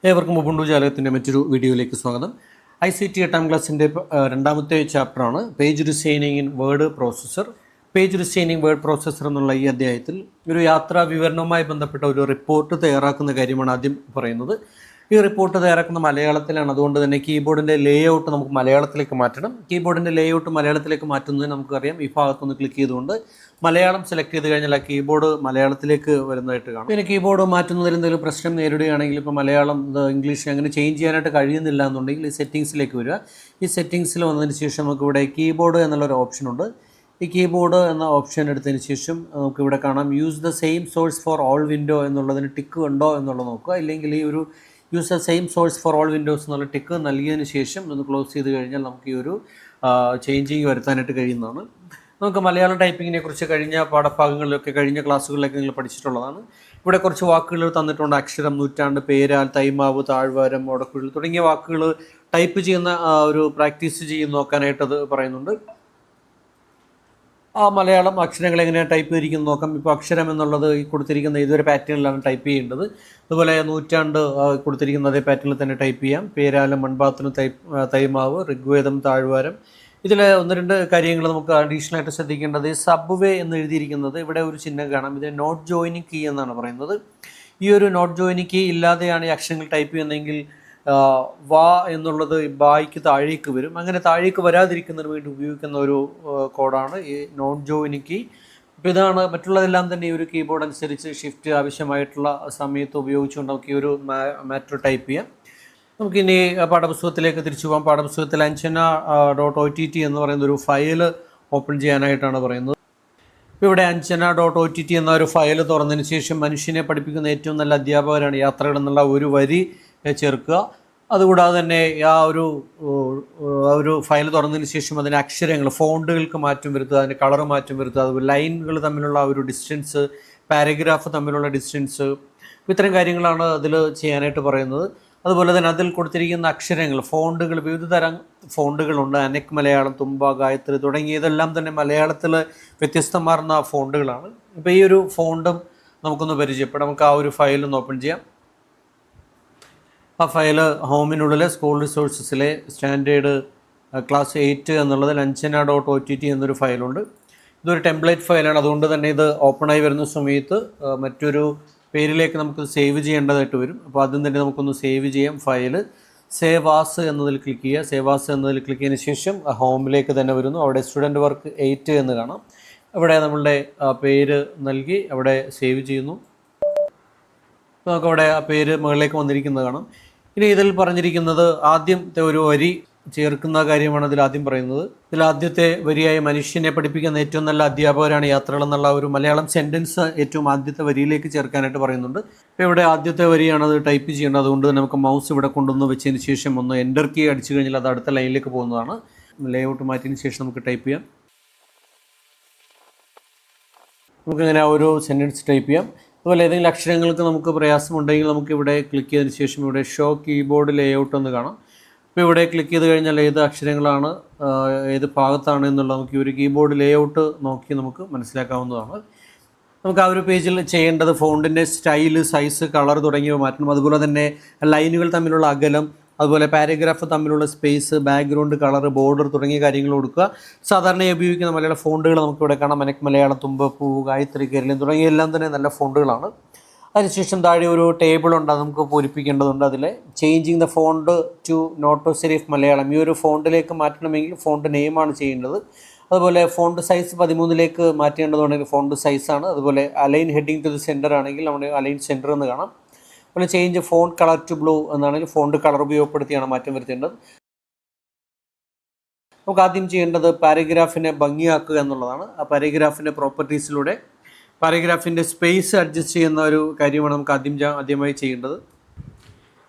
ഏവർക്കും ഉബുണ്ടു ജാലകത്തിൻ്റെ മറ്റൊരു വീഡിയോയിലേക്ക് സ്വാഗതം. ICT 8ാം ക്ലാസ്സിൻ്റെ രണ്ടാമത്തെ ചാപ്റ്ററാണ് page designing in word processor. Page designing word processor എന്നുള്ള ഈ അധ്യായത്തിൽ ഒരു യാത്രാ വിവരണവുമായി ബന്ധപ്പെട്ട ഒരു റിപ്പോർട്ട് തയ്യാറാക്കുന്ന കാര്യമാണ് ആദ്യം പറയുന്നത്. ഈ റിപ്പോർട്ട് തയ്യാറാക്കുന്ന മലയാളത്തിലാണ്. അതുകൊണ്ട് തന്നെ കീബോർഡിൻ്റെ ലേഔട്ട് നമുക്ക് മലയാളത്തിലേക്ക് മാറ്റണം. കീബോർഡിൻ്റെ ലേഔട്ട് മലയാളത്തിലേക്ക് മാറ്റുന്നത് നമുക്കറിയാം. ഈ ഭാഗത്തൊന്ന് ക്ലിക്ക് ചെയ്തുകൊണ്ട് മലയാളം സെലക്ട് ചെയ്ത് കഴിഞ്ഞാൽ ആ കീബോർഡ് മലയാളത്തിലേക്ക് വരുന്നതായിട്ട് കാണാം. പിന്നെ കീബോർഡ് മാറ്റുന്നതിൽ എന്തെങ്കിലും പ്രശ്നം നേരിടുകയാണെങ്കിൽ ഇപ്പോൾ മലയാളം ഇംഗ്ലീഷ് അങ്ങനെ ചേഞ്ച് ചെയ്യാനായിട്ട് കഴിയുന്നില്ല എന്നുണ്ടെങ്കിൽ ഈ സെറ്റിങ്സിലേക്ക് വരിക. ഈ സെറ്റിങ്സിൽ വന്നതിന് ശേഷം നമുക്കിവിടെ കീബോർഡ് എന്നുള്ളൊരു ഓപ്ഷനുണ്ട്. ഈ കീബോർഡ് എന്ന ഓപ്ഷൻ എടുത്തതിന് ശേഷം നമുക്കിവിടെ കാണാം use the same source for all window എന്നുള്ളതിന് ടിക്ക് ഉണ്ടോ എന്നുള്ളത് നോക്കുക. ഇല്ലെങ്കിൽ ഈ ഒരു use the same source for all Windows എന്നുള്ള ടിക്ക് നൽകിയതിന് ശേഷം ഒന്ന് ക്ലോസ് ചെയ്ത് കഴിഞ്ഞാൽ നമുക്ക് ഈ ഒരു ചേഞ്ചിങ് വരുത്താനായിട്ട് കഴിയുന്നതാണ്. നമുക്ക് മലയാളം ടൈപ്പിങ്ങിനെ കുറിച്ച് കഴിഞ്ഞ പാഠഭാഗങ്ങളിലൊക്കെ കഴിഞ്ഞ ക്ലാസ്സുകളിലൊക്കെ നിങ്ങൾ പഠിച്ചിട്ടുള്ളതാണ്. ഇവിടെ കുറച്ച് വാക്കുകൾ തന്നിട്ടുണ്ട്. അക്ഷരം, നൂറ്റാണ്ട്, പേരാൽ, തൈമാവ്, താഴ്വാരം, ഓടക്കുഴൽ തുടങ്ങിയ വാക്കുകൾ ടൈപ്പ് ചെയ്യുന്ന ഒരു പ്രാക്ടീസ് ചെയ്ത് നോക്കാനായിട്ടത് പറയുന്നുണ്ട്. ആ മലയാളം അക്ഷരങ്ങൾ എങ്ങനെയാണ് ടൈപ്പ് ചെയ്തിരിക്കുന്നത് നോക്കാം. ഇപ്പോൾ അക്ഷരം എന്നുള്ളത് ഈ കൊടുത്തിരിക്കുന്ന ഇതൊരു പാറ്റേണിലാണ് ടൈപ്പ് ചെയ്യേണ്ടത്. അതുപോലെ നൂറ്റാണ്ട് കൊടുത്തിരിക്കുന്ന അതേ പാറ്റേണിൽ തന്നെ ടൈപ്പ് ചെയ്യാം. പേരാലും, മൺപാത്തിനും, തൈമാവ്, ഋഗ്വേദം, താഴ്വാരം. ഇതിൽ ഒന്ന് രണ്ട് കാര്യങ്ങൾ നമുക്ക് അഡീഷണൽ ആയിട്ട് ശ്രദ്ധിക്കേണ്ടത്. സബ്വേ എന്ന് എഴുതിയിരിക്കുന്നത് ഇവിടെ ഒരു ചിഹ്നം കാണാം. ഇത് നോട്ട് ജോയിനിങ് കീ എന്നാണ് പറയുന്നത്. ഈ ഒരു നോട്ട് ജോയിനിങ് കീ ഇല്ലാതെയാണ് ഈ അക്ഷരങ്ങൾ ടൈപ്പ് ചെയ്യുന്നതെങ്കിൽ വാ എന്നുള്ളത് ബായ്ക്ക് താഴേക്ക് വരും. അങ്ങനെ താഴേക്ക് വരാതിരിക്കുന്നതിന് വേണ്ടി ഉപയോഗിക്കുന്ന ഒരു കോഡാണ് ഈ നോട്ട് ജോയിനിങ് കീ. അപ്പോൾ ഇതാണ്. മറ്റുള്ളതെല്ലാം തന്നെ ഈ ഒരു കീബോർഡ് അനുസരിച്ച് ഷിഫ്റ്റ് ആവശ്യമായിട്ടുള്ള സമയത്ത് ഉപയോഗിച്ചുകൊണ്ട് നമുക്ക് ഈ ഒരു മാറ്റർ ടൈപ്പ് ചെയ്യാം. നമുക്കിനി പാഠപുസ്തകത്തിലേക്ക് തിരിച്ചു പോകാം. പാഠപുസ്തകത്തിൽ anjana.ott എന്ന് പറയുന്ന ഒരു ഫയൽ ഓപ്പൺ ചെയ്യാനായിട്ടാണ് പറയുന്നത്. ഇപ്പോൾ ഇവിടെ anjana.ott എന്ന ഒരു ഫയൽ തുറന്നതിന് ശേഷം മനുഷ്യനെ പഠിപ്പിക്കുന്ന ഏറ്റവും നല്ല അധ്യാപകരാണ് യാത്രകൾ എന്നുള്ള ഒരു വരി ചേർക്കുക. അതുകൂടാതെ തന്നെ ആ ഒരു ഫയൽ തുറന്നതിന് ശേഷം അതിൻ്റെ അക്ഷരങ്ങൾ, ഫോണ്ടുകൾക്ക് മാറ്റം വരുത്തുക, അതിൻ്റെ കളർ മാറ്റം വരുത്തുക, അതുപോലെ ലൈനുകൾ തമ്മിലുള്ള ഒരു ഡിസ്റ്റൻസ്, പാരഗ്രാഫ് തമ്മിലുള്ള ഡിസ്റ്റൻസ്, ഇത്തരം കാര്യങ്ങളാണ് അതിൽ ചെയ്യാനായിട്ട് പറയുന്നത്. അതുപോലെ തന്നെ അതിൽ കൊടുത്തിരിക്കുന്ന അക്ഷരങ്ങൾ, ഫോണ്ടുകൾ, വിവിധ തരം ഫോണ്ടുകളുണ്ട്. അനക് മലയാളം, തുമ്പ, ഗായത്രി തുടങ്ങിയതെല്ലാം തന്നെ മലയാളത്തിൽ വ്യത്യസ്തമാർന്ന ഫോണ്ടുകളാണ്. ഇപ്പോൾ ഈ ഒരു ഫോണ്ടും നമുക്കൊന്ന് പരിചയപ്പെടാം. നമുക്ക് ആ ഒരു ഫയൽ ഒന്ന് ഓപ്പൺ ചെയ്യാം. ആ ഫയൽ ഹോമിനുള്ളിൽ സ്കൂൾ റിസോഴ്സസിലെ സ്റ്റാൻഡേർഡ് ക്ലാസ് 8 എന്നുള്ളതിൽ anjana.ott എന്നൊരു ഫയലുണ്ട്. ഇതൊരു ടെംപ്ലേറ്റ് ഫയലാണ്. അതുകൊണ്ട് തന്നെ ഇത് ഓപ്പണായി വരുന്ന സമയത്ത് മറ്റൊരു പേരിലേക്ക് നമുക്ക് സേവ് ചെയ്യേണ്ടതായിട്ട് വരും. അപ്പോൾ ആദ്യം തന്നെ നമുക്കൊന്ന് സേവ് ചെയ്യാം. ഫയൽ സേവ് ആസ് എന്നതിൽ ക്ലിക്ക് ചെയ്യുക. സേവ് ആസ് എന്നതിൽ ക്ലിക്ക് ചെയ്തതിന് ശേഷം ഹോമിലേക്ക് തന്നെ വരുന്നു. അവിടെ സ്റ്റുഡൻറ്റ് വർക്ക് 8 എന്ന് കാണാം. അവിടെ നമ്മളുടെ പേര് നൽകി അവിടെ സേവ് ചെയ്യുന്നു. നമുക്കവിടെ ആ പേര് മുകളിലേക്ക് വന്നിരിക്കുന്നത് കാണാം. ഇനി ഇതിൽ പറഞ്ഞിരിക്കുന്നത് ആദ്യത്തെ ഒരു വരി ചേർക്കുന്ന കാര്യമാണ് ഇതിൽ ആദ്യം പറയുന്നത്. ഇതിൽ ആദ്യത്തെ വരിയായ മനുഷ്യനെ പഠിപ്പിക്കുന്ന ഏറ്റവും നല്ല അധ്യാപകരാണ് യാത്രകൾ എന്നുള്ള ഒരു മലയാളം സെൻറ്റൻസ് ഏറ്റവും ആദ്യത്തെ വരിയിലേക്ക് ചേർക്കാനായിട്ട് പറയുന്നുണ്ട്. ഇപ്പോൾ ഇവിടെ ആദ്യത്തെ വരിയാണ് അത് ടൈപ്പ് ചെയ്യേണ്ടത്. അതുകൊണ്ട് നമുക്ക് മൗസ് ഇവിടെ കൊണ്ടുവന്ന് വെച്ചതിന് ശേഷം ഒന്ന് എൻ്റർ കീ അടിച്ചു കഴിഞ്ഞാൽ അത് അടുത്ത ലൈനിലേക്ക് പോകുന്നതാണ്. ലേഔട്ട് മാറ്റിയതിന് ശേഷം നമുക്ക് ടൈപ്പ് ചെയ്യാം. നമുക്കിങ്ങനെ ആ ഒരു സെൻറ്റൻസ് ടൈപ്പ് ചെയ്യാം. അതുപോലെ ഏതെങ്കിലും അക്ഷരങ്ങൾക്ക് നമുക്ക് പ്രയാസമുണ്ടെങ്കിൽ നമുക്ക് ഇവിടെ ക്ലിക്ക് ചെയ്തതിന് ശേഷം ഇവിടെ ഷോ കീബോർഡ് ലേഔട്ട് എന്ന് കാണാം. അപ്പോൾ ഇവിടെ ക്ലിക്ക് ചെയ്ത് കഴിഞ്ഞാൽ ഏത് അക്ഷരങ്ങളാണ് ഏത് ഭാഗത്താണ് എന്നുള്ളത് നമുക്ക് ഈ ഒരു കീബോർഡ് ലേഔട്ട് നോക്കി നമുക്ക് മനസ്സിലാക്കാവുന്നതാണ്. നമുക്ക് ആ ഒരു പേജിൽ ചെയ്യേണ്ടത് ഫോണ്ടിൻ്റെ സ്റ്റൈല്, സൈസ്, കളർ തുടങ്ങിയവ മാറ്റണം. അതുപോലെ തന്നെ ലൈനുകൾ തമ്മിലുള്ള അകലം, അതുപോലെ പാരഗ്രാഫ് തമ്മിലുള്ള സ്പേസ്, ബാക്ക്ഗ്രൗണ്ട് കളർ, ബോർഡർ തുടങ്ങിയ കാര്യങ്ങൾ കൊടുക്കുക. സാധാരണയായി ഉപയോഗിക്കുന്ന മലയാള ഫോണ്ടുകൾ നമുക്കിവിടെ കാണാം. അനക് മലയാളം, തുമ്പപ്പൂ, ഗായത്രി, കേരളം തുടങ്ങിയ എല്ലാം തന്നെ നല്ല ഫോണ്ടുകളാണ്. അതിനുശേഷം താഴെ ഒരു ടേബിൾ ഉണ്ട്, അത് നമുക്ക് പൂരിപ്പിക്കേണ്ടതുണ്ട്. അതിൽ changing the font to Noto Serif Malayalam, ഈ ഒരു ഫോണ്ടിലേക്ക് മാറ്റണമെങ്കിൽ ഫോണ്ട് നെയിമാണ് ചെയ്യേണ്ടത്. അതുപോലെ ഫോണ്ട് സൈസ് 13ലേക്ക് മാറ്റേണ്ടതുണ്ടെങ്കിൽ ഫോണ്ട് സൈസാണ്. അതുപോലെ align heading to the center ആണെങ്കിൽ നമ്മുടെ അലൈൻ സെൻറ്റർ എന്ന് കാണാം. അതുപോലെ change font colour to blue എന്നാണെങ്കിൽ ഫോണ്ട് കളർ ഉപയോഗപ്പെടുത്തിയാണ് മാറ്റം വരുത്തേണ്ടത്. നമുക്ക് ആദ്യം ചെയ്യേണ്ടത് പാരഗ്രാഫിനെ ഭംഗിയാക്കുക എന്നുള്ളതാണ്. ആ പാരഗ്രാഫിൻ്റെ പ്രോപ്പർട്ടീസിലൂടെ പാരഗ്രാഫിൻ്റെ സ്പേസ് അഡ്ജസ്റ്റ് ചെയ്യുന്ന ഒരു കാര്യമാണ് നമുക്ക് ആദ്യമായി ചെയ്യേണ്ടത്.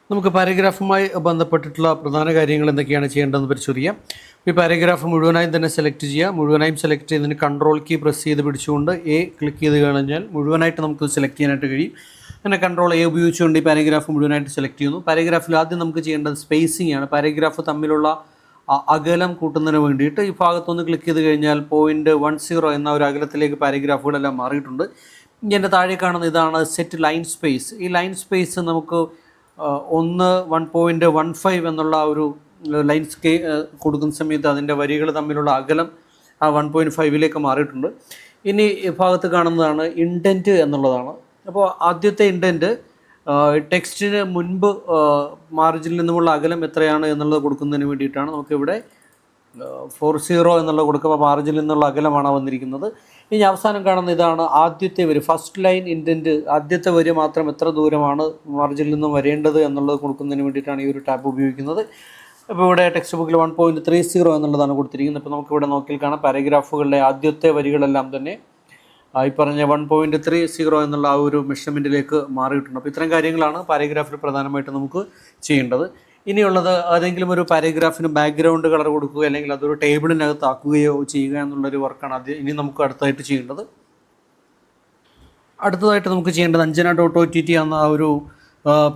നമുക്ക് പാരഗ്രാഫുമായി ബന്ധപ്പെട്ടിട്ടുള്ള പ്രധാന കാര്യങ്ങൾ എന്തൊക്കെയാണ് ചെയ്യേണ്ടതെന്ന് പരിശോധിക്കാം. ഈ പാരഗ്രാഫ് മുഴുവനായും തന്നെ സെലക്ട് ചെയ്യുക. മുഴുവനായും സെലക്ട് ചെയ്തതിന് കൺട്രോൾ കീ പ്രസ് ചെയ്ത് പിടിച്ചുകൊണ്ട് ക്ലിക്ക് ചെയ്ത് കഴിഞ്ഞാൽ മുഴുവനായിട്ട് നമുക്ക് സെലക്ട് ചെയ്യാനായിട്ട് കഴിയും. അങ്ങനെ കൺട്രോൾ ഉപയോഗിച്ചുകൊണ്ട് ഈ പാരഗ്രാഫ് മുഴുവനായിട്ട് സെലക്ട് ചെയ്യുന്നു. പാരഗ്രാഫിൽ ആദ്യം നമുക്ക് ചെയ്യേണ്ടത് സ്പേസിംഗ് ആണ്. പാരഗ്രാഫ് തമ്മിലുള്ള അകലം കൂട്ടുന്നതിന് വേണ്ടിയിട്ട് ഈ ഭാഗത്തൊന്ന് ക്ലിക്ക് ചെയ്ത് കഴിഞ്ഞാൽ 0.10 എന്ന ഒരു അകലത്തിലേക്ക് പാരഗ്രാഫുകളെല്ലാം മാറിയിട്ടുണ്ട്. ഇതിൻ്റെ താഴെ കാണുന്ന ഇതാണ് സെറ്റ് ലൈൻ സ്പേസ്. ഈ ലൈൻ സ്പേസ് നമുക്ക് 1.15 എന്നുള്ള ആ ഒരു ലൈൻ കൊടുക്കുന്ന സമയത്ത് അതിൻ്റെ വരികൾ തമ്മിലുള്ള അകലം ആ 1.5ലേക്ക് മാറിയിട്ടുണ്ട്. ഇനി ഈ ഭാഗത്ത് കാണുന്നതാണ് ഇൻഡൻറ്റ് എന്നുള്ളതാണ്. അപ്പോൾ ആദ്യത്തെ ഇൻഡൻറ്റ് ടെക്സ്റ്റിന് മുൻപ് മാർജിനിൽ നിന്നുമുള്ള അകലം എത്രയാണ് എന്നുള്ളത് കൊടുക്കുന്നതിന് വേണ്ടിയിട്ടാണ്. നമുക്കിവിടെ 40 എന്നുള്ളത് കൊടുക്കുമ്പോൾ മാർജിനിൽ നിന്നുള്ള അകലമാണ് വന്നിരിക്കുന്നത്. ഇനി അവസാനം കാണുന്ന ഇതാണ് ആദ്യത്തെ വരി, ഫസ്റ്റ് ലൈൻ ഇൻഡൻറ്റ്. ആദ്യത്തെ വരി മാത്രം എത്ര ദൂരമാണ് മാർജിനിൽ നിന്നും വരേണ്ടത് എന്നുള്ളത് കൊടുക്കുന്നതിന് വേണ്ടിയിട്ടാണ് ഈ ഒരു ടാബ് ഉപയോഗിക്കുന്നത്. ഇപ്പോൾ ഇവിടെ ടെക്സ്റ്റ് ബുക്കിൽ 1.30 എന്നുള്ളതാണ് കൊടുത്തിരിക്കുന്നത്. ഇപ്പോൾ നമുക്കിവിടെ നോക്കിയാൽ കാണാം പാരഗ്രാഫുകളുടെ ആദ്യത്തെ വരികളെല്ലാം തന്നെ ഈ പറഞ്ഞ 1.30 എന്നുള്ള ആ ഒരു മെഷർമെൻറ്റിലേക്ക് മാറിയിട്ടുണ്ട്. അപ്പോൾ ഇത്തരം കാര്യങ്ങളാണ് പാരഗ്രാഫിൽ പ്രധാനമായിട്ട് നമുക്ക് ചെയ്യേണ്ടത്. ഇനിയുള്ളത് ഏതെങ്കിലും ഒരു പാരഗ്രാഫിന് ബാക്ക്ഗ്രൗണ്ട് കളർ കൊടുക്കുക, അല്ലെങ്കിൽ അതൊരു ടേബിളിനകത്ത് ആക്കുകയോ ചെയ്യുക എന്നുള്ളൊരു വർക്കാണ് ഇനി നമുക്ക് അടുത്തായിട്ട് ചെയ്യേണ്ടത്. അടുത്തതായിട്ട് നമുക്ക് ചെയ്യേണ്ടത് anjana.ott എന്ന ആ ഒരു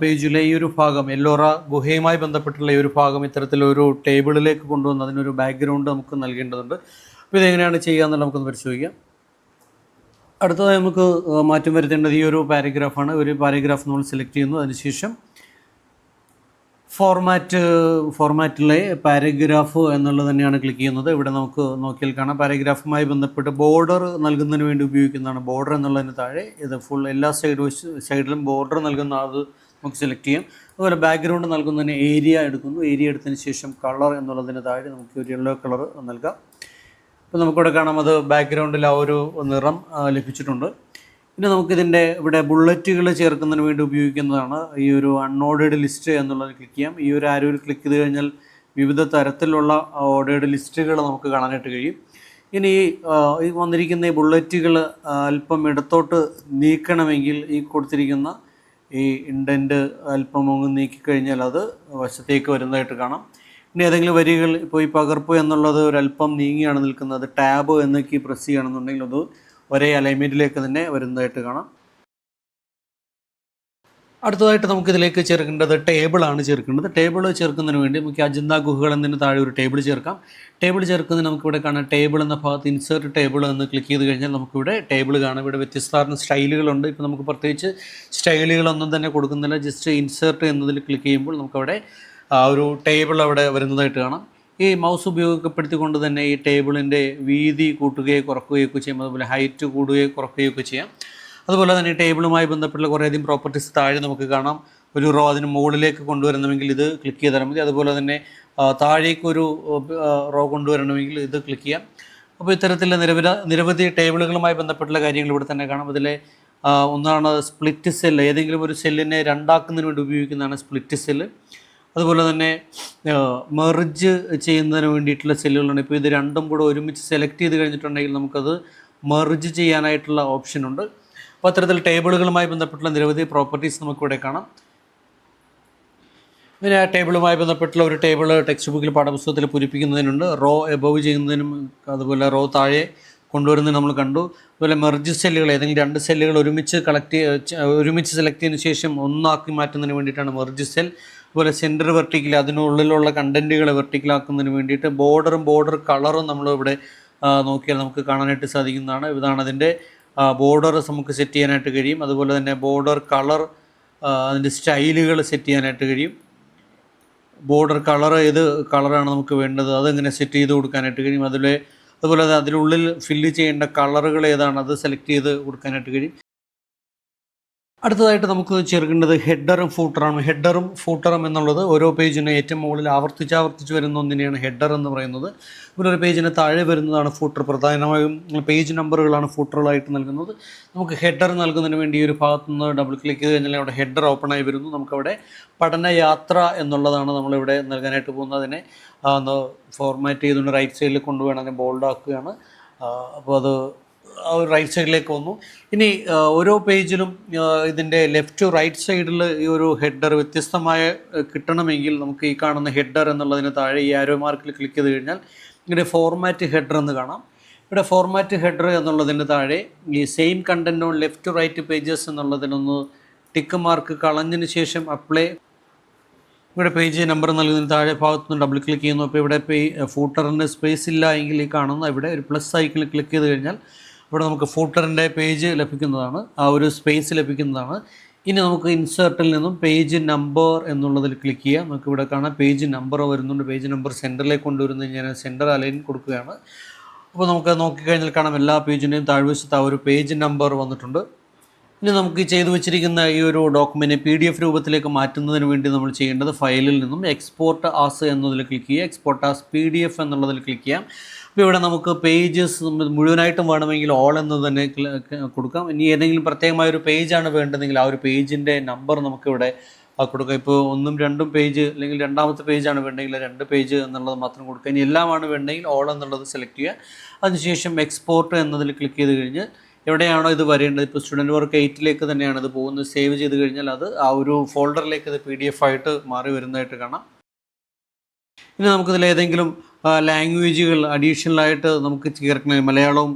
പേജിലെ ഈ ഒരു ഭാഗം, എല്ലോറ ഗുഹയുമായി ബന്ധപ്പെട്ടുള്ള ഈ ഒരു ഭാഗം ഇത്തരത്തിലൊരു ടേബിളിലേക്ക് കൊണ്ടുവന്ന് അതിനൊരു ബാക്ക്ഗ്രൗണ്ട് നമുക്ക് നൽകേണ്ടതുണ്ട്. അപ്പോൾ ഇതെങ്ങനെയാണ് ചെയ്യുക എന്നുള്ളത് നമുക്കൊന്ന് പരിശോധിക്കാം. അടുത്തതായി നമുക്ക് മാറ്റം വരുത്തേണ്ടത് ഈ ഒരു പാരഗ്രാഫാണ്. ഒരു പാരഗ്രാഫ് നമ്മൾ സെലക്ട് ചെയ്യുന്നു. അതിനുശേഷം ഫോർമാറ്റിലെ പാരഗ്രാഫ് എന്നുള്ളത് തന്നെയാണ് ക്ലിക്ക് ചെയ്യുന്നത്. ഇവിടെ നമുക്ക് നോക്കിയാൽ കാണാം പാരഗ്രാഫുമായി ബന്ധപ്പെട്ട് ബോർഡർ നൽകുന്നതിന് വേണ്ടി ഉപയോഗിക്കുന്നതാണ്. ബോർഡർ എന്നുള്ളതിന് താഴെ ഇത് ഫുൾ എല്ലാ സൈഡിലും ബോർഡർ നൽകുന്ന അത് നമുക്ക് സെലക്ട് ചെയ്യാം. അതുപോലെ ബാക്ക്ഗ്രൗണ്ട് നൽകുന്നതിന് ഏരിയ എടുക്കുന്നു. ഏരിയ എടുത്തതിന് ശേഷം കളർ എന്നുള്ളതിന് താഴെ നമുക്ക് ഒരു യെല്ലോ കളർ നൽകാം. അപ്പോൾ നമുക്കിവിടെ കാണാം അത് ബാക്ക്ഗ്രൗണ്ടിൽ ആ ഒരു നിറം ലഭിച്ചിട്ടുണ്ട്. ഇനി നമുക്കിതിൻ്റെ ഇവിടെ ബുള്ളറ്റുകൾ ചേർക്കുന്നതിന് വേണ്ടി ഉപയോഗിക്കുന്നതാണ് ഈ ഒരു അൺഓർഡേർഡ് ലിസ്റ്റ് എന്നുള്ളത് ക്ലിക്ക് ചെയ്യാം. ഈ ഒരു ആരോ ക്ലിക്ക് ചെയ്ത് കഴിഞ്ഞാൽ വിവിധ തരത്തിലുള്ള ഓർഡേർഡ് ലിസ്റ്റുകൾ നമുക്ക് കാണാനായിട്ട് കഴിയും. ഇനി ഈ വന്നിരിക്കുന്ന ഈ ബുള്ളറ്റുകൾ അല്പം ഇടത്തോട്ട് നീക്കണമെങ്കിൽ ഈ കൊടുത്തിരിക്കുന്ന ഈ ഇൻഡൻറ്റ് അല്പം അങ്ങ് നീക്കിക്കഴിഞ്ഞാൽ അത് വശത്തേക്ക് വരുന്നതായിട്ട് കാണാം. ഇനി ഏതെങ്കിലും വരികൾ ഇപ്പോൾ ഈ പകർപ്പ് എന്നുള്ളത് ഒരല്പം നീങ്ങിയാണ് നിൽക്കുന്നത്, ടാബ് എന്നൊക്കെ പ്രസ് ചെയ്യുകയാണെന്നുണ്ടെങ്കിൽ അത് ഒരേ അലൈൻമെൻറ്റിലേക്ക് തന്നെ വരുന്നതായിട്ട് കാണാം. അടുത്തതായിട്ട് നമുക്കിതിലേക്ക് ചേർക്കേണ്ടത് ടേബിളാണ് ചേർക്കേണ്ടത്. ടേബിൾ ചേർക്കുന്നതിന് വേണ്ടി നമുക്ക് അജന്ത ഗുഹകൾ എന്നതിന് താഴെ ഒരു ടേബിൾ ചേർക്കാം. ടേബിൾ ചേർക്കുന്നതിന് നമുക്കിവിടെ കാണാം ടേബിൾ എന്ന ഭാഗത്ത് ഇൻസേർട്ട് ടേബിൾ എന്ന് ക്ലിക്ക് ചെയ്ത് കഴിഞ്ഞാൽ നമുക്കിവിടെ ടേബിൾ കാണാം. ഇവിടെ വ്യത്യസ്ത സ്റ്റൈലുകളുണ്ട്. ഇപ്പോൾ നമുക്ക് പ്രത്യേകിച്ച് സ്റ്റൈലുകളൊന്നും തന്നെ കൊടുക്കുന്നില്ല. ജസ്റ്റ് ഇൻസേർട്ട് എന്നതിൽ ക്ലിക്ക് ചെയ്യുമ്പോൾ നമുക്കവിടെ ഒരു ടേബിൾ അവിടെ വരുന്നതായിട്ട് കാണാം. ഈ മൗസ് ഉപയോഗപ്പെടുത്തിക്കൊണ്ട് തന്നെ ഈ ടേബിളിൻ്റെ വീതി കൂട്ടുകയോ കുറയ്ക്കുകയൊക്കെ ചെയ്യാം. അതുപോലെ ഹൈറ്റ് കൂടുകയോ കുറയ്ക്കുകയൊക്കെ ചെയ്യാം. അതുപോലെ തന്നെ ടേബിളുമായി ബന്ധപ്പെട്ടുള്ള കുറേയധികം പ്രോപ്പർട്ടീസ് താഴെ നമുക്ക് കാണാം. ഒരു റോ അതിന് മുകളിലേക്ക് കൊണ്ടുവരണമെങ്കിൽ ഇത് ക്ലിക്ക് ചെയ്താൽ മതി. അതുപോലെ തന്നെ താഴേക്കൊരു റോ കൊണ്ടുവരണമെങ്കിൽ ഇത് ക്ലിക്ക് ചെയ്യാം. അപ്പോൾ ഇത്തരത്തിലുള്ള നിരവധി ടേബിളുകളുമായി ബന്ധപ്പെട്ടുള്ള കാര്യങ്ങൾ ഇവിടെ തന്നെ കാണാം. അതിലെ ഒന്നാണ് സ്പ്ലിറ്റ് സെല്ല്. ഏതെങ്കിലും ഒരു സെല്ലിനെ രണ്ടാക്കുന്നതിന് വേണ്ടി ഉപയോഗിക്കുന്നതാണ് സ്പ്ലിറ്റ് സെല്ല്. അതുപോലെ തന്നെ മെർജ് ചെയ്യുന്നതിന് വേണ്ടിയിട്ടുള്ള സെല്ലുകളാണ്. ഇപ്പോൾ ഇത് രണ്ടും കൂടെ ഒരുമിച്ച് സെലക്ട് ചെയ്ത് കഴിഞ്ഞിട്ടുണ്ടെങ്കിൽ നമുക്കത് മെർജ് ചെയ്യാനായിട്ടുള്ള ഓപ്ഷനുണ്ട്. അപ്പോൾ അത്തരത്തിൽ ടേബിളുകളുമായി ബന്ധപ്പെട്ടുള്ള നിരവധി പ്രോപ്പർട്ടീസ് നമുക്കിവിടെ കാണാം. പിന്നെ ആ ടേബിളുമായി ബന്ധപ്പെട്ടുള്ള ഒരു ടേബിൾ ടെക്സ്റ്റ് ബുക്കിൽ പാഠപുസ്തകത്തിൽ പൂരിപ്പിക്കുന്നതിനുണ്ട്. റോ എബവ് ചെയ്യുന്നതിനും അതുപോലെ റോ താഴെ കൊണ്ടുവരുന്നത് നമ്മൾ കണ്ടു. അതുപോലെ മെർജ് സെല്ലുകൾ, ഏതെങ്കിലും രണ്ട് സെല്ലുകൾ ഒരുമിച്ച് സെലക്ട് ചെയ്തതിന് ശേഷം ഒന്നാക്കി മാറ്റുന്നതിന് വേണ്ടിയിട്ടാണ് മെർജ് സെൽ. അതുപോലെ സെൻറ്റർ വെർട്ടിക്കൽ, അതിനുള്ളിലുള്ള കണ്ടൻറ്റുകളെ വെർട്ടിക്കലാക്കുന്നതിന് വേണ്ടിയിട്ട് ബോർഡർ കളറും നമ്മളിവിടെ നോക്കിയാൽ നമുക്ക് കാണാനായിട്ട് സാധിക്കുന്നതാണ്. ഇതാണ് അതിൻ്റെ ബോർഡർ നമുക്ക് സെറ്റ് ചെയ്യാനായിട്ട് കഴിയും. അതുപോലെ തന്നെ ബോർഡർ കളർ, അതിൻ്റെ സ്റ്റൈലുകൾ സെറ്റ് ചെയ്യാനായിട്ട് കഴിയും. ബോർഡർ കളർ ഏത് കളറാണ് നമുക്ക് വേണ്ടത് അതെങ്ങനെ സെറ്റ് ചെയ്ത് കൊടുക്കാനായിട്ട് കഴിയും. അതുപോലെ അതിനുള്ളിൽ ഫില്ല് ചെയ്യേണ്ട കളറുകൾ ഏതാണ് അത് സെലക്ട് ചെയ്ത് കൊടുക്കാനായിട്ട് കഴിയും. അടുത്തതായിട്ട് നമുക്ക് ചേർക്കേണ്ടത് ഹെഡറും ഫൂട്ടറാണ്. ഹെഡറും ഫൂട്ടറും എന്നുള്ളത് ഓരോ പേജിന് ഏറ്റവും മുകളിൽ ആവർത്തിച്ച് വരുന്ന ഒന്നിനെയാണ് ഹെഡർ എന്ന് പറയുന്നത്. ഇവിടെ ഒരു പേജിന് താഴെ വരുന്നതാണ് ഫൂട്ടർ. പ്രധാനമായും പേജ് നമ്പറുകളാണ് ഫൂട്ടറുകളായിട്ട് നൽകുന്നത്. നമുക്ക് ഹെഡർ നൽകുന്നതിന് വേണ്ടി ഈ ഒരു ഭാഗത്തു നിന്ന് ഡബിൾ ക്ലിക്ക് ചെയ്ത് കഴിഞ്ഞാൽ അവിടെ ഹെഡർ ഓപ്പണായി വരുന്നു. നമുക്കവിടെ പഠനയാത്ര എന്നുള്ളതാണ് നമ്മളിവിടെ നൽകാനായിട്ട് പോകുന്നത്. അതിനെ ഫോർമാറ്റ് ചെയ്തുകൊണ്ട് റൈറ്റ് സൈഡിൽ കൊണ്ടുപോകണം, അതിനെ ബോൾഡ് ആക്കുകയാണ്. അപ്പോൾ അത് റൈറ്റ് സൈഡിലേക്ക് വന്നു. ഇനി ഓരോ പേജിലും ഇതിൻ്റെ ലെഫ്റ്റ് ടു റൈറ്റ് സൈഡിൽ ഈ ഒരു ഹെഡർ വ്യത്യസ്തമായ കിട്ടണമെങ്കിൽ നമുക്ക് ഈ കാണുന്ന ഹെഡർ എന്നുള്ളതിന് താഴെ ഈ ആരോ മാർക്കിൽ ക്ലിക്ക് ചെയ്ത് കഴിഞ്ഞാൽ ഇവിടെ ഫോർമാറ്റ് ഹെഡർ എന്ന് കാണാം. ഇവിടെ ഫോർമാറ്റ് ഹെഡർ എന്നുള്ളതിന് താഴെ ഈ same content on left to right pages എന്നുള്ളതിനൊന്ന് ടിക്ക് മാർക്ക് കളഞ്ഞതിന് ശേഷം അപ്ലൈ. ഇവിടെ പേജ് നമ്പർ നൽകുന്നതിന് താഴെ ഭാഗത്തുനിന്ന് ഡബിൾ ക്ലിക്ക് ചെയ്യുന്നു. അപ്പോൾ ഇവിടെ ഫൂട്ടറിന് സ്പേസ് ഇല്ല എങ്കിൽ ഈ കാണുന്ന ഇവിടെ ഒരു പ്ലസ് ഐക്കണിൽ ക്ലിക്ക് ചെയ്ത് കഴിഞ്ഞാൽ ഇവിടെ നമുക്ക് ഫൂട്ടറിൻ്റെ പേജ് ലഭിക്കുന്നതാണ്, ആ ഒരു സ്പേസ് ലഭിക്കുന്നതാണ്. ഇനി നമുക്ക് ഇൻസേർട്ടിൽ നിന്നും പേജ് നമ്പർ എന്നുള്ളതിൽ ക്ലിക്ക് ചെയ്യാം. നമുക്ക് ഇവിടെ കാണാം പേജ് നമ്പർ വരുന്നുണ്ട്. പേജ് നമ്പർ സെൻറ്ററിലേക്ക് കൊണ്ടുവരുന്നത് ഞാൻ സെൻറ്റർ അലൈൻ കൊടുക്കുകയാണ്. അപ്പോൾ നമുക്ക് നോക്കിക്കഴിഞ്ഞാൽ കാണാം എല്ലാ പേജിൻ്റെയും താഴ്വശത്ത് ആ ഒരു പേജ് നമ്പർ വന്നിട്ടുണ്ട്. ഇനി നമുക്ക് ചെയ്തു വെച്ചിരിക്കുന്ന ഈ ഒരു ഡോക്യുമെൻറ്റ് PDF രൂപത്തിലേക്ക് മാറ്റുന്നതിന് വേണ്ടി നമ്മൾ ചെയ്യേണ്ടത് ഫയലിൽ നിന്നും എക്സ്പോർട്ട് ആസ് എന്നതിൽ ക്ലിക്ക് ചെയ്യുക. എക്സ്പോർട്ട് ആസ് PDF എന്നുള്ളതിൽ ക്ലിക്ക് ചെയ്യാം. അപ്പോൾ ഇവിടെ നമുക്ക് പേജസ് മുഴുവനായിട്ടും വേണമെങ്കിൽ ഓൾ എന്ന് തന്നെ കൊടുക്കാം. ഇനി ഏതെങ്കിലും പ്രത്യേകമായൊരു പേജാണ് വേണ്ടതെങ്കിൽ ആ ഒരു പേജിൻ്റെ നമ്പർ നമുക്കിവിടെ കൊടുക്കുക. ഇപ്പോൾ 1ഉം 2ഉം പേജ് അല്ലെങ്കിൽ രണ്ടാമത്തെ പേജാണ് വേണ്ടെങ്കിൽ 2 പേജ് എന്നുള്ളത് മാത്രം കൊടുക്കുക. ഇനി എല്ലാമാണ് വേണ്ടെങ്കിൽ ഓൾ എന്നുള്ളത് സെലക്ട് ചെയ്യുക. അതിനുശേഷം എക്സ്പോർട്ട് എന്നതിൽ ക്ലിക്ക് ചെയ്ത് കഴിഞ്ഞ് എവിടെയാണോ ഇത് വരേണ്ടത്, ഇപ്പോൾ സ്റ്റുഡൻറ്റ് വർക്ക് 8ലേക്ക് തന്നെയാണ് ഇത് പോകുന്നത്, സേവ് ചെയ്ത് കഴിഞ്ഞാൽ അത് ആ ഒരു ഫോൾഡറിലേക്ക് ഇത് PDF ആയിട്ട് മാറി വരുന്നതായിട്ട് കാണാം. ഇനി നമുക്കിതിൽ ഏതെങ്കിലും ലാംഗ്വേജുകൾ അഡീഷണലായിട്ട് നമുക്ക് ചേർക്കണം. മലയാളവും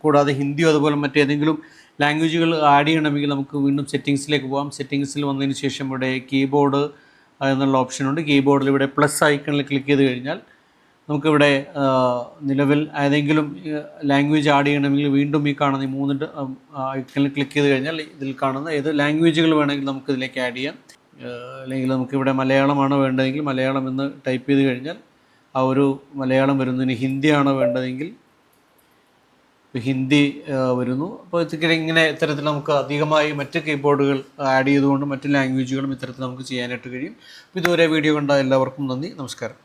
കൂടാതെ ഹിന്ദിയോ അതുപോലെ മറ്റേതെങ്കിലും ലാംഗ്വേജുകൾ ആഡ് ചെയ്യണമെങ്കിൽ നമുക്ക് വീണ്ടും സെറ്റിങ്സിലേക്ക് പോകാം. സെറ്റിങ്സിൽ വന്നതിന് ശേഷം ഇവിടെ കീബോർഡ് എന്നുള്ള ഓപ്ഷനുണ്ട്. കീബോർഡിൽ ഇവിടെ പ്ലസ് ഐക്കണിൽ ക്ലിക്ക് ചെയ്ത് കഴിഞ്ഞാൽ നമുക്കിവിടെ നിലവിൽ ഏതെങ്കിലും ലാംഗ്വേജ് ആഡ് ചെയ്യണമെങ്കിൽ വീണ്ടും ഈ കാണുന്ന ഈ 3 ഐക്കണിൽ ക്ലിക്ക് ചെയ്ത് കഴിഞ്ഞാൽ ഇതിൽ കാണുന്ന ഏത് ലാംഗ്വേജുകൾ വേണമെങ്കിൽ നമുക്കിതിലേക്ക് ആഡ് ചെയ്യാം. അല്ലെങ്കിൽ നമുക്കിവിടെ മലയാളമാണ് വേണ്ടതെങ്കിൽ മലയാളം എന്ന് ടൈപ്പ് ചെയ്ത് കഴിഞ്ഞാൽ ആ ഒരു മലയാളം വരുന്നതിന് ഹിന്ദിയാണോ വേണ്ടതെങ്കിൽ ഹിന്ദി വരുന്നു. അപ്പോൾ ഇങ്ങനെ ഇത്തരത്തിൽ നമുക്ക് അധികമായി മറ്റ് കീബോർഡുകൾ ആഡ് ചെയ്തുകൊണ്ട് മറ്റ് ലാംഗ്വേജുകളും ഇത്തരത്തിൽ നമുക്ക് ചെയ്യാനായിട്ട് കഴിയും. അപ്പോൾ ഇതുവരെ വീഡിയോ കണ്ട എല്ലാവർക്കും നന്ദി, നമസ്കാരം.